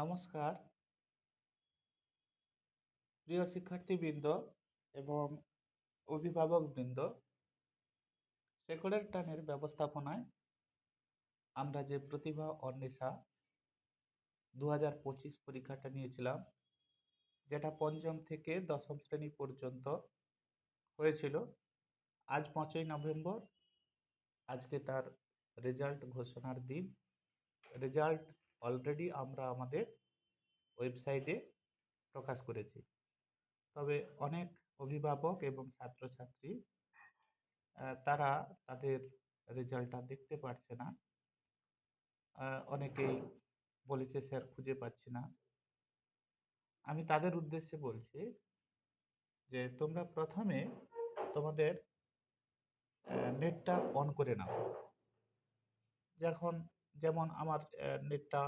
নমস্কার প্রিয় শিক্ষার্থীবৃন্দ এবং অভিভাবকবৃন্দ। শেকড়ের টানের ব্যবস্থাপনায় আমরা যে প্রতিভা অন্বেষা 2025 পরীক্ষাটা নিয়েছিলাম, যেটা পঞ্চম থেকে দশম শ্রেণী পর্যন্ত হয়েছিল। আজ 5ই নভেম্বর, আজকে তার রেজাল্ট ঘোষণার দিন। রেজাল্ট অলরেডি আমরা আমাদের ওয়েবসাইটে প্রকাশ করেছি। তবে অনেক অভিভাবক এবং ছাত্রছাত্রী তারা তাদের রেজাল্টটা দেখতে পারছে না। অনেকেই বলেছে স্যার খুঁজে পাচ্ছি না। আমি তাদের উদ্দেশ্যে বলছি যে তোমরা প্রথমে তোমাদের নেটটা অন করে নাও। যেমন আমার নেটটা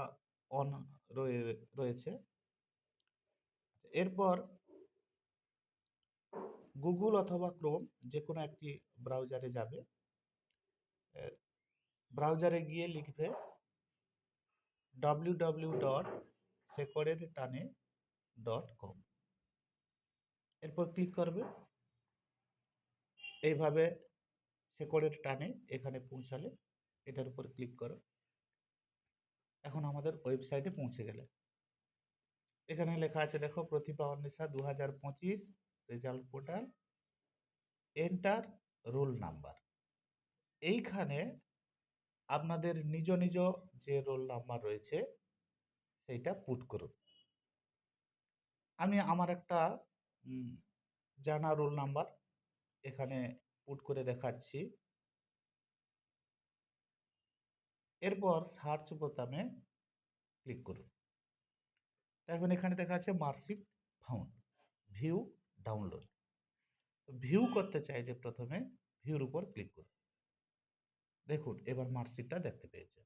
অন রয়েছে। এরপর গুগল অথবা ক্রোম যে কোনো একটি ব্রাউজারে যাবে। ব্রাউজারে গিয়ে লিখবে www.sekoredtane.com। এরপর ক্লিক করবে। এইভাবে শেকড়ের টানে এখানে পৌঁছালে এটার উপর ক্লিক করো। এখন আমাদের ওয়েবসাইটে পৌঁছে গেলে এখানে লেখা আছে, দেখো, Pratibha Anwesha 2025 result portal, enter roll number. এইখানে আপনাদের নিজ নিজ যে রোল নাম্বার রয়েছে সেইটা পুট করুন। আমি আমার একটা জানা রোল নাম্বার এখানে পুট করে দেখাচ্ছি। এরপর সার্চ বোতামে ক্লিক করুন। এখন এখানে দেখা যাচ্ছে marksheet found, view, download. View করতে চাইলে প্রথমে ভিউর উপর ক্লিক করুন। দেখুন এবার মার্কশিটটা দেখতে পেয়েছে।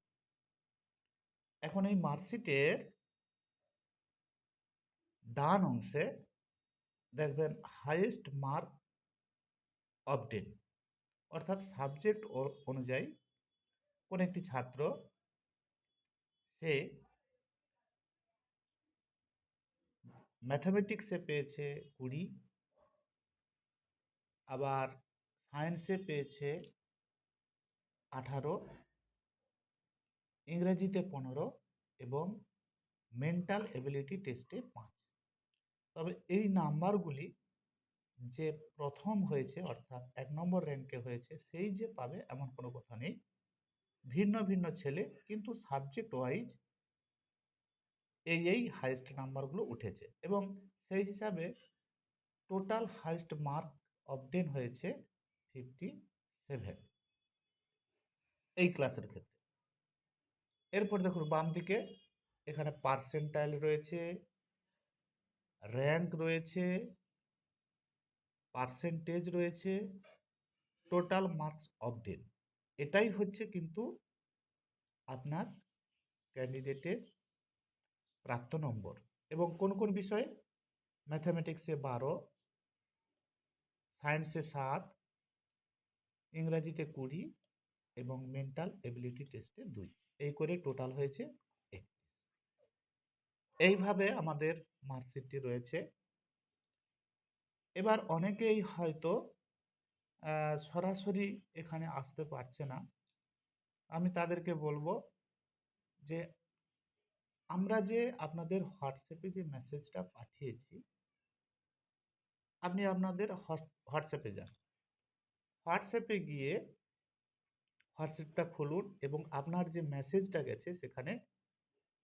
এখন এই মার্কশিটের ডান অংশে দেখবেন হাইয়েস্ট মার্ক অবটেন, অর্থাৎ সাবজেক্ট অনুযায়ী কোন একটি ছাত্র সে ম্যাথামেটিক্সে পেয়েছে 20, আবার সায়েন্সে পেয়েছে 18, ইংরেজিতে 15 এবং মেন্টাল এবিলিটি টেস্টে 5। তবে এই নাম্বারগুলি যে প্রথম হয়েছে অর্থাৎ 1 নম্বর র্যাঙ্কে হয়েছে সেই যে পাবে এমন কোনো কথা নেই। ভিন্ন ভিন্ন ছেলে, কিন্তু সাবজেক্ট ওয়াইজ এই হাইয়েস্ট নাম্বারগুলো উঠেছে এবং সেই হিসাবে টোটাল হাইয়েস্ট মার্ক অবটেন হয়েছে 57 এই ক্লাসের ক্ষেত্রে। এরপর দেখুন বাম দিকে এখানে পার্সেন্টাইল রয়েছে, র্যাঙ্ক রয়েছে, পার্সেন্টেজ রয়েছে, টোটাল মার্কস অবটেন। এটাই হচ্ছে কিন্তু আপনার ক্যান্ডিডেটের প্রাপ্ত নম্বর। এবং কোন কোন বিষয়ে? ম্যাথামেটিক্সে 12, সায়েন্সে 7, ইংরাজিতে 20 এবং মেন্টাল এবিলিটি টেস্টে 2। এই করে টোটাল হয়েছে 31। এইভাবে আমাদের মার্কশিটটি রয়েছে। এবার অনেকেই হয়তো সরাসরি এখানে আসতে পারছে না। আমি তাদেরকে বলবো যে আমরা যে আপনাদের হোয়াটসঅ্যাপে যে মেসেজটা পাঠিয়েছি, আপনি আপনাদের হোয়াটসঅ্যাপে যান। হোয়াটসঅ্যাপে গিয়ে হোয়াটসঅ্যাপটা খুলুন এবং আপনার যে মেসেজটা গেছে সেখানে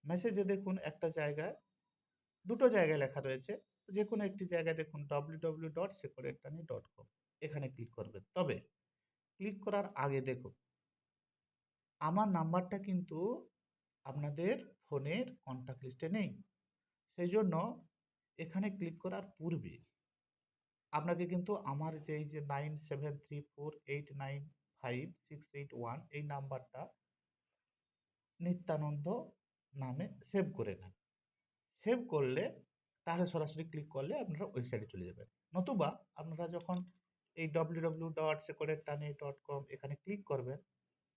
মেসেজে দেখুন একটা জায়গায়, দুটো জায়গায় লেখা রয়েছে। যে কোনো একটি জায়গায় দেখুন www.sekoredtane.com, এখানে ক্লিক করবেন। তবে ক্লিক করার আগে দেখুন আমার নাম্বারটা কিন্তু আপনাদের ফোনের কন্ট্যাক্ট লিস্টে নেই। সেই জন্য এখানে ক্লিক করার পূর্বে আপনাকে কিন্তু আমার যে এই যে 9734895681 এই নাম্বারটা নিত্যানন্দ নামে সেভ করে নেন। সেভ করলে তাহলে সরাসরি ক্লিক করলে আপনারা ওয়েবসাইটে চলে যাবেন। নতুবা আপনারা যখন এই www.sekoredtane.com এখানে ক্লিক করবেন,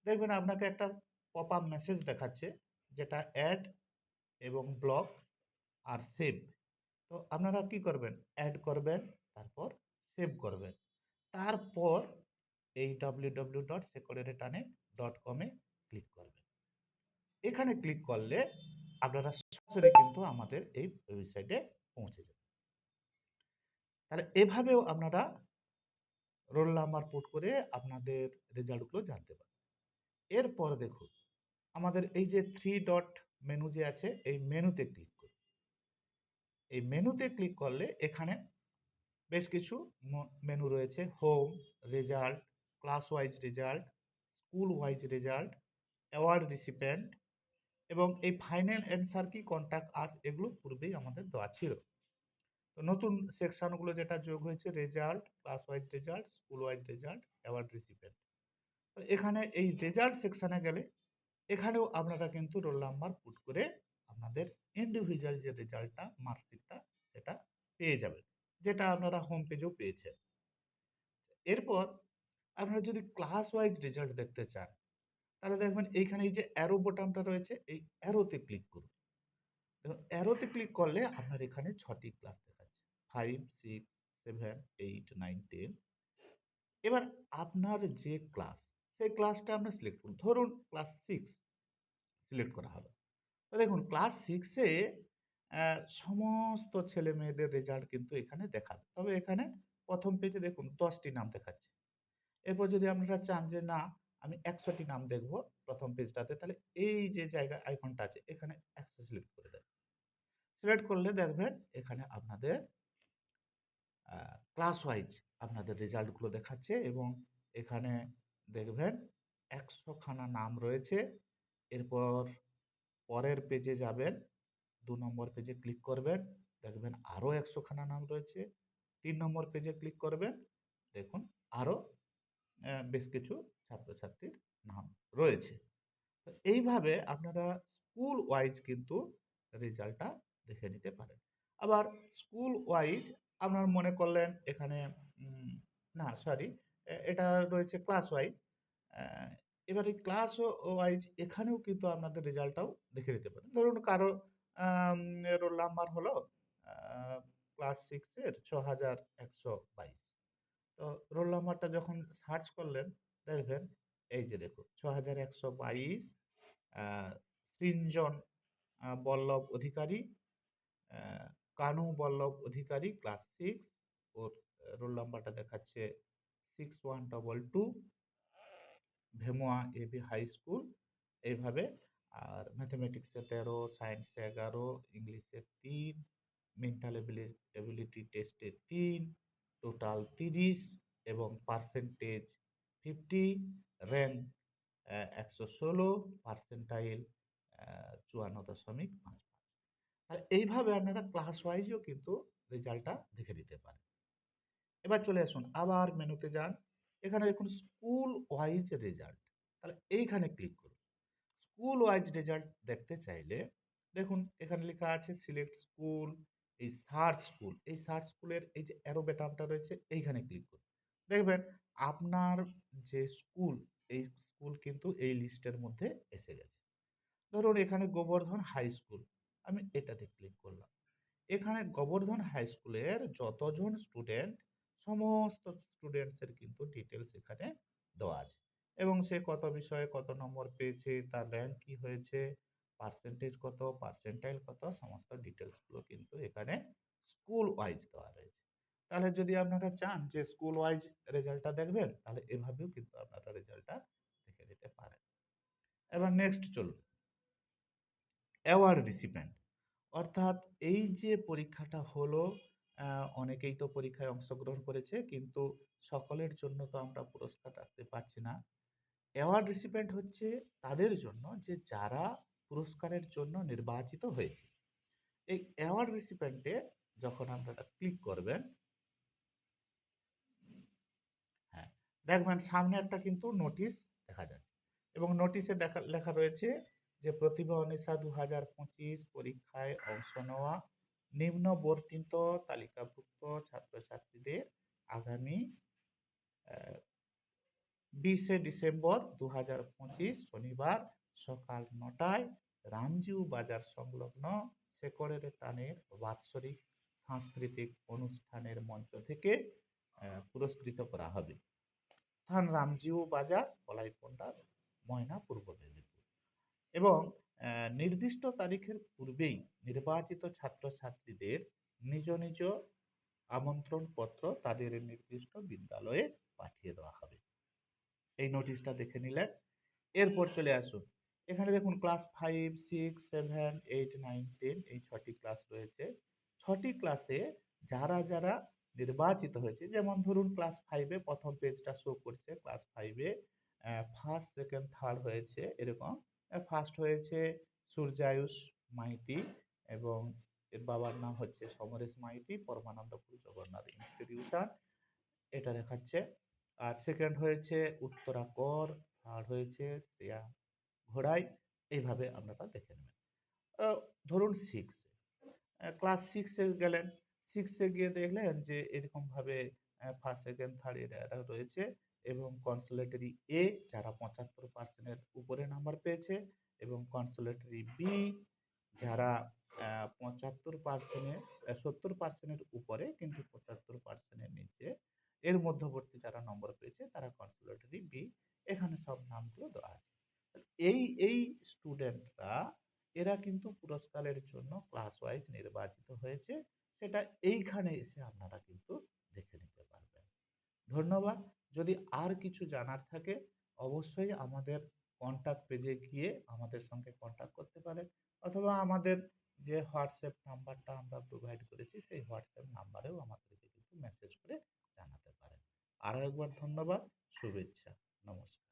দেখবেন আপনাকে একটা পপ আপ মেসেজ দেখাচ্ছে যেটা অ্যাড এবং ব্লক আর সেভ। তো আপনারা কি করবেন, অ্যাড করবেন, তারপর সেভ করবেন, তারপর এই www.security.com এ ক্লিক করবেন। এখানে ক্লিক করলে আপনারা সরাসরি কিন্তু আমাদের এই ওয়েবসাইটে পৌঁছে যাবেন। তাহলে এভাবেও আপনারা রোল নাম্বার পুট করে আপনাদের রেজাল্টগুলো জানতে পারেন। এরপর দেখুন, আমাদের এই যে 3 ডট মেনু যে আছে, এই মেনুতে ক্লিক করুন। এই মেনুতে ক্লিক করলে এখানে বেশ কিছু মেনু রয়েছে। Home, result, class wise result, school wise result, award recipient এবং এই ফাইনাল অ্যান্সার কি, কন্ট্যাক্ট আস, এগুলো পূর্বেই আমাদের দেওয়া ছিল। তো নতুন সেকশনগুলো যেটা যোগ হয়েছে, result, class wise result, school wise result, award recipient. তো এখানে এই রেজাল্ট সেকশনে গেলে এখানেও আপনারা কিন্তু রোল নাম্বার পুট করে আপনাদের ইন্ডিভিজুয়াল যে রেজাল্টটা, মার্কশিটটা, সেটা পেয়ে যাবেন, যেটা আপনারা হোম পেজেও পেয়েছেন। এরপর আপনারা যদি ক্লাস ওয়াইজ রেজাল্ট দেখতে চান, তাহলে দেখবেন এইখানে এই যে অ্যারো বোতামটা রয়েছে, এই অ্যারোতে ক্লিক করুন। দেখুন অ্যারোতে ক্লিক করলে আপনার এখানে 6টি ক্লাস দেখাচ্ছে, 5, 6, 7, 8, 9, 10। এবার আপনার যে ক্লাস, সেই ক্লাসটা আমরা সিলেক্ট করুন। ধরুন ক্লাস 6 সিলেক্ট করা হলো। তো দেখুন ক্লাস 6 এ সমস্ত ছেলেমেয়েদের রেজাল্ট কিন্তু এখানে দেখাবে। তবে এখানে ১ম পেজে দেখুন ১০ টি নাম দেখাচ্ছে। এরপর যদি আপনারা চান যে না, আমি ১০০ টি নাম দেখব ১ম পেজটাতে, তাহলে এই যে জায়গা আইকনটা আছে, এখানে ১০০ সিলেক্ট করে দেন। সিলেক্ট করলে দেখবেন এখানে আপনাদের ক্লাস ওয়াইজ আপনাদের রেজাল্টগুলো দেখাচ্ছে এবং এখানে দেখবেন ১০০ খানা নাম রয়েছে। এরপর পরের পেজে যাবেন, ২ নম্বর পেজে ক্লিক করবেন, দেখবেন আরো ১০০ খানা নাম রয়েছে। ৩ নম্বর পেজে ক্লিক করবেন, দেখুন আরো বেশ কিছু ছাত্রছাত্রীর নাম রয়েছে। তো এইভাবে আপনারা স্কুল ওয়াইজ কিন্তু রেজাল্টটা দেখে নিতে পারেন। আবার স্কুল ওয়াইজ আপনার মনে করলেন এখানে উম না সরি, এটা রয়েছে ক্লাস ওয়াইজ। আ এবারে ক্লাস ওয়াইজ এখানেও কিন্তু আপনাদের রেজাল্টটাও দেখে নিতে পারেন। ধরুন কারো আম রোল নাম্বার হলো আ ক্লাস 6 এর ৬১২২। তো রোল নাম্বারটা যখন সার্চ করলেন, দেখবেন এই যে দেখুন ৬১২২, আ সৃঞ্জন বল্লভ অধিকারী, আ কানু বল্লভ অধিকারী, ক্লাস 6, ওর রোল নাম্বারটা দেখাচ্ছে 6122, ভেমুয়া এবি হাই স্কুল। এইভাবে আর ম্যাথমেটিক্সে ১৩, সায়েন্সে ১১, ইংলিশে ৩, মেন্টাল এবিলিটি টেস্টে ৩, টোটাল ৩০ এবং পার্সেন্টেজ 50, র‍্যাংক ১১৬, পার্সেন্টাইল ৫৪.৫৫। আর এইভাবে আপনারা ক্লাস ওয়াইজও কিন্তু রেজাল্টটা দেখে নিতে পারেন। এবার চলে আসুন, আবার মেনুতে যান। এখানে দেখুন স্কুল ওয়াইজ রেজাল্ট। তাহলে এইখানে ক্লিক করুন। স্কুল ওয়াইজ রেজাল্ট দেখতে চাইলে দেখুন এখানে লেখা আছে সিলেক্ট স্কুল, এই সার্চ স্কুল, এই সার্চ স্কুলের এই যে অ্যারো বোতামটা রয়েছে, এইখানে ক্লিক করুন। দেখবেন আপনার যে স্কুল, এই স্কুল কিন্তু এই লিস্টের মধ্যে এসে গেছে। ধরুন এখানে গোবর্ধন হাই স্কুল, আমি এটাতে ক্লিক করলাম। এখানে গোবর্ধন হাই স্কুলের যতজন স্টুডেন্ট, সমস্ত স্টুডেন্টসের কিন্তু ডিটেলস এখানে দেওয়া আছে এবং সে কত বিষয়ে কত নম্বর পেয়েছে, তার র‍্যাংক কি হয়েছে, পার্সেন্টেজ কত, পার্সেন্টাইল কত, সমস্ত ডিটেলসগুলো কিন্তু এখানে স্কুল ওয়াইজ দেওয়া রয়েছে। তাহলে যদি আপনারা চান যে স্কুল ওয়াইজ রেজাল্টটা দেখবেন, তাহলে এভাবেও কিন্তু আপনারা রেজাল্টটা দেখে নিতে পারেন। এবার নেক্সট চলুন, অ্যাওয়ার্ড রিসিপিয়েন্ট। অর্থাৎ এই যে পরীক্ষাটা হলো, অনেকেই তো পরীক্ষায় অংশগ্রহণ করেছে, কিন্তু সকলের জন্য তো আমরা পুরস্কার রাখতে পারছি না। অ্যাওয়ার্ড রিসিপিয়েন্ট হচ্ছে তাদের জন্য যে যারা পুরস্কারের জন্য নির্বাচিত হয়েছে। এই অ্যাওয়ার্ড রিসিপিয়েন্টে যখন আপনারা ক্লিক করবেন, হ্যাঁ, দেখবেন সামনে একটা কিন্তু নোটিশ দেখা যাচ্ছে এবং নোটিশে লেখা রয়েছে যে প্রতিভা অনিশা ২০২৫ পরীক্ষায় অংশ নেওয়া নিম্নবর্ণিত তালিকাভুক্ত ছাত্রছাত্রীদের আগামী ২০শে ডিসেম্বর ২০২৫ শনিবার সকাল ৯টায় রামজিউ বাজার সংলগ্ন শেকড়ের টানের বাৎসরিক সাংস্কৃতিক অনুষ্ঠানের মঞ্চ থেকে পুরস্কৃত করা হবে। স্থান রামজিউ বাজার, কলাইকুণ্ডা, ময়না, পূর্ব মেদিনীপুর। এবং নির্দিষ্ট তারিখের পূর্বেই নির্বাচিত ছাত্রছাত্রীদের নিজ নিজ আমন্ত্রণ পত্র তাদের নির্দিষ্ট বিদ্যালয়ে পাঠিয়ে দেওয়া হবে। এই নোটিশটা দেখে নিলেন। এরপর চলে আসুন, এখানে দেখুন ক্লাস 5, 6, 7, 8, 9, 10 এই 6টি ক্লাস রয়েছে। 6টি ক্লাসে যারা যারা নির্বাচিত হয়েছে, যেমন ধরুন ক্লাস 5-এ প্রথম পেজটা শো করছে, ক্লাস 5-এ ফার্স্ট, সেকেন্ড, থার্ড হয়েছে এরকম। ফার্স্ট হয়েছে সূর্যায়ুষ মাইতি এবং এর বাবার নাম হচ্ছে সমরেশ মাইতি, পরমানন্দপুর জগন্নাথ ইনস্টিটিউশন, এটা দেখাচ্ছে। আর সেকেন্ড হয়েছে উত্তরা কর, থার্ড হয়েছে শ্রেয়া ঘোড়াই। এইভাবে আপনারা দেখে নেবেন। ধরুন ক্লাস 6-এ গেলেন, 6-এ গিয়ে দেখলেন যে এরকমভাবে ফার্স্ট, সেকেন্ড, থার্ড এরা রয়েছে এবং কনসোলেটরি এ যারা 75% এর উপরে নাম্বার পেয়েছে এবং কনসোলেটরি বি যারা 75% 70% এর উপরে কিন্তু 75% এর নিচে, এর মধ্যবর্তী যারা নম্বর পেয়েছে তারা কনসোলেটরি বি। এখানে সব নামগুলো দেওয়া আছে। এই এই স্টুডেন্টরা এরা কিন্তু পুরস্কারের জন্য ক্লাস ওয়াইজ নির্বাচিত হয়েছে, সেটা এইখানে এসে আপনারা কিন্তু দেখে নিতে পারবেন। ধন্যবাদ। যদি আর কিছু জানার থাকে অবশ্যই আমাদের কন্টাক্ট পেজে গিয়ে আমাদের সঙ্গে কন্টাক্ট করতে পারেন, অথবা আমাদের যে হোয়াটসঅ্যাপ নাম্বারটা আমরা প্রোভাইড করেছি সেই হোয়াটসঅ্যাপ নাম্বারেও আমাদেরকে কিন্তু মেসেজ করে জানাতে পারেন। আরও একবার ধন্যবাদ, শুভেচ্ছা, নমস্কার।